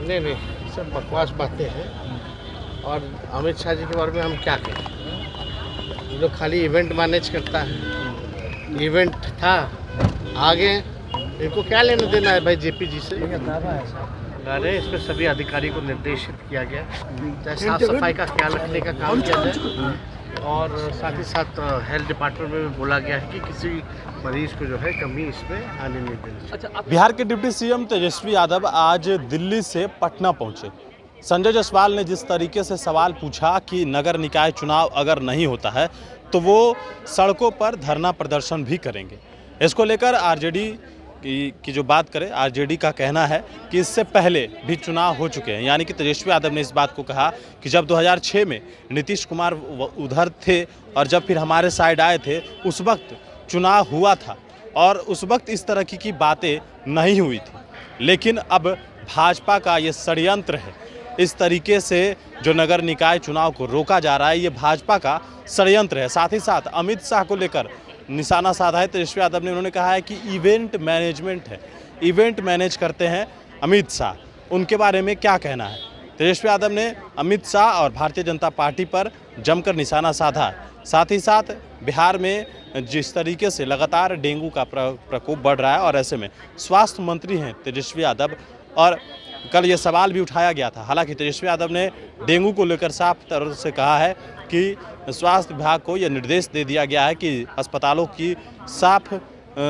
नहीं नहीं, सब बकवास बातें हैं। और अमित शाह जी के बारे में हम क्या कहें? ये लोग खाली इवेंट मैनेज करता है। इवेंट था, आगे इनको क्या लेना देना है भाई जेपी जी से? अरे इसमें सभी अधिकारी को निर्देशित किया गया, चाहे साफ सफाई का ख्याल रखने का काम किया जाए, और साथ ही साथ हेल्थ डिपार्टमेंट में भी बोला गया है कि किसी मरीज को जो है कमी इसमें आने नहीं देनी चाहिए। बिहार के डिप्टी सीएम तेजस्वी यादव आज दिल्ली से पटना पहुंचे। संजय जायसवाल ने जिस तरीके से सवाल पूछा कि नगर निकाय चुनाव अगर नहीं होता है तो वो सड़कों पर धरना प्रदर्शन भी करेंगे। इसको लेकर आरजेडी की जो बात करें, आरजेडी का कहना है कि इससे पहले भी चुनाव हो चुके हैं। यानी कि तेजस्वी यादव ने इस बात को कहा कि जब 2006 में नीतीश कुमार उधर थे और जब फिर हमारे साइड आए थे, उस वक्त चुनाव हुआ था और उस वक्त इस तरह की बातें नहीं हुई थी। लेकिन अब भाजपा का ये षड्यंत्र है, इस तरीके से जो नगर निकाय चुनाव को रोका जा रहा है, ये भाजपा का षड्यंत्र है। साथ ही साथ अमित शाह को लेकर निशाना साधा है तेजस्वी यादव ने। उन्होंने कहा है कि इवेंट मैनेजमेंट है, इवेंट मैनेज करते हैं अमित शाह। उनके बारे में क्या कहना है? तेजस्वी यादव ने अमित शाह और भारतीय जनता पार्टी पर जमकर निशाना साधा। साथ ही साथ बिहार में जिस तरीके से लगातार डेंगू का प्रकोप बढ़ रहा है और ऐसे में स्वास्थ्य मंत्री हैं तेजस्वी यादव, और कल ये सवाल भी उठाया गया था। हालांकि तेजस्वी यादव ने डेंगू को लेकर साफ तौर से कहा है कि स्वास्थ्य विभाग को यह निर्देश दे दिया गया है कि अस्पतालों की साफ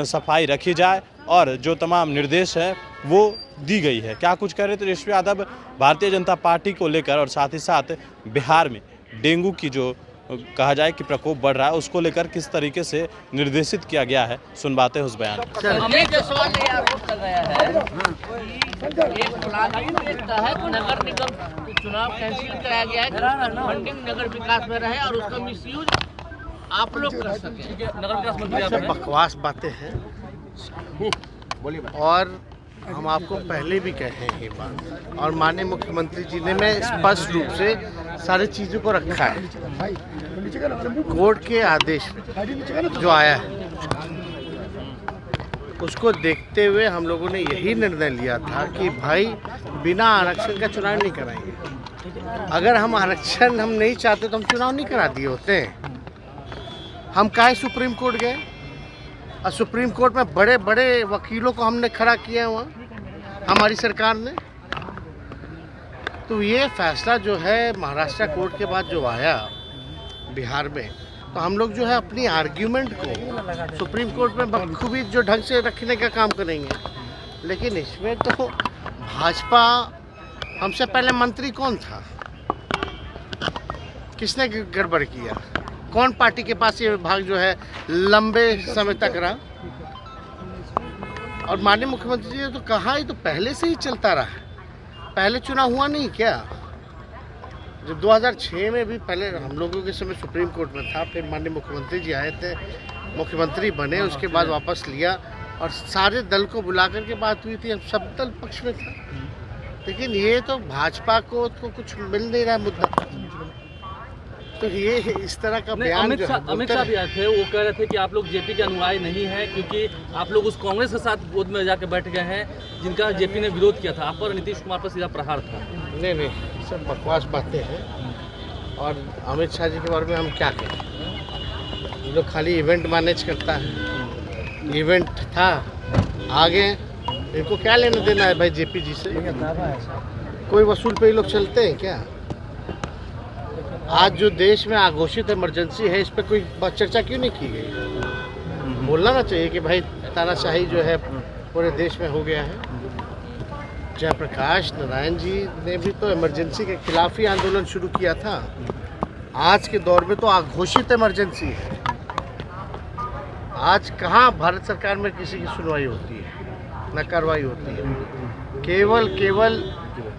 सफाई रखी जाए और जो तमाम निर्देश है वो दी गई है। क्या कुछ कह रहे तेजस्वी यादव भारतीय जनता पार्टी को लेकर, और साथ ही साथ बिहार में डेंगू की जो कहा जाए कि प्रकोप बढ़ रहा है उसको लेकर किस तरीके से निर्देशित किया गया है, सुनवाते हैं उस बयान। अमित जायसवाल ने आरोप कर रहा है कि एक प्लानिंग के तहत नगर निगम चुनाव कैंसिल कराया गया है, फंडिंग नगर विकास में रहे और उसका मिसयूज आप लोग कर सके। नगर विकास मंत्री सब बकवास बातें हैं। और हम आपको पहले भी कहे हैं ये बात, और माननीय मुख्यमंत्री जी ने मैं स्पष्ट रूप से सारी चीज़ों को रखा है। कोर्ट के आदेश में जो आया है उसको देखते हुए हम लोगों ने यही निर्णय लिया था कि भाई बिना आरक्षण का चुनाव नहीं कराएंगे। अगर हम आरक्षण हम नहीं चाहते तो हम चुनाव नहीं करा दिए होते। हम काहे सुप्रीम कोर्ट गए, और सुप्रीम कोर्ट में बड़े बड़े वकीलों को हमने खड़ा किया वहाँ हमारी सरकार ने। तो ये फैसला जो है महाराष्ट्र कोर्ट के बाद जो आया बिहार में, तो हम लोग जो है अपनी आर्ग्यूमेंट को सुप्रीम कोर्ट में बखूबी जो ढंग से रखने का काम करेंगे। लेकिन इसमें तो भाजपा, हमसे पहले मंत्री कौन था, किसने गड़बड़ किया, कौन पार्टी के पास ये विभाग जो है लंबे समय तक रहा? और माननीय मुख्यमंत्री जी ने तो कहा ये तो पहले से ही चलता रहा, पहले चुनाव हुआ नहीं क्या? जब 2006 में भी पहले हम लोगों के समय सुप्रीम कोर्ट में था, फिर माननीय मुख्यमंत्री जी आए थे, मुख्यमंत्री बने, उसके बाद वापस लिया और सारे दल को बुला कर के बात हुई थी, सब दल पक्ष में था। लेकिन ये तो भाजपा को तो कुछ मिल नहीं रहा मुद्दा, तो ये इस तरह का बयान अमित शाह भी आए थे, वो कह रहे थे कि आप लोग जेपी के अनुयायी नहीं हैं क्योंकि आप लोग उस कांग्रेस के साथ गोद में जाके बैठ गए हैं जिनका जेपी ने विरोध किया था। आप पर नीतीश कुमार पर सीधा प्रहार था। नहीं नहीं, सब बकवास बातें हैं। और अमित शाह जी के बारे में हम क्या कहें? ये लोग खाली इवेंट मैनेज करता है। इवेंट था, आगे इनको क्या लेना देना है भाई जेपी जी से? कोई वसूल पे ये लोग चलते हैं क्या? आज जो देश में आघोषित इमरजेंसी है, इस पर कोई चर्चा क्यों नहीं की गई? बोलना ना चाहिए कि भाई तानाशाही जो है पूरे देश में हो गया है। जयप्रकाश नारायण जी ने भी तो इमरजेंसी के खिलाफ ही आंदोलन शुरू किया था। आज के दौर में तो आघोषित इमरजेंसी है। आज कहाँ भारत सरकार में किसी की सुनवाई होती है, न कार्रवाई होती है। केवल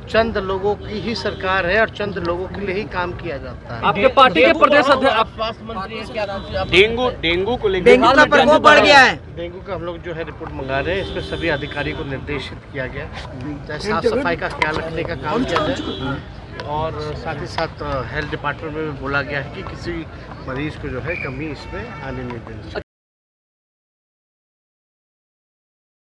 चंद लोगों की ही सरकार है और चंद लोगों के लिए ही काम किया जाता है। आपके पार्टी के प्रदेश अध्यक्ष स्वास्थ्य मंत्री हैं, क्या कुछ डेंगू को लेकर डेंगू का प्रकोप बढ़ गया है। डेंगू का हम लोग जो है रिपोर्ट मंगा रहे हैं। इसमें सभी अधिकारी को निर्देशित किया गया, चाहे साफ सफाई का ख्याल रखने का काम किया जाए, और साथ ही साथ हेल्थ डिपार्टमेंट में भी बोला गया है कि किसी मरीज को जो है कमी इसमें आने नहीं देनी चाहिए।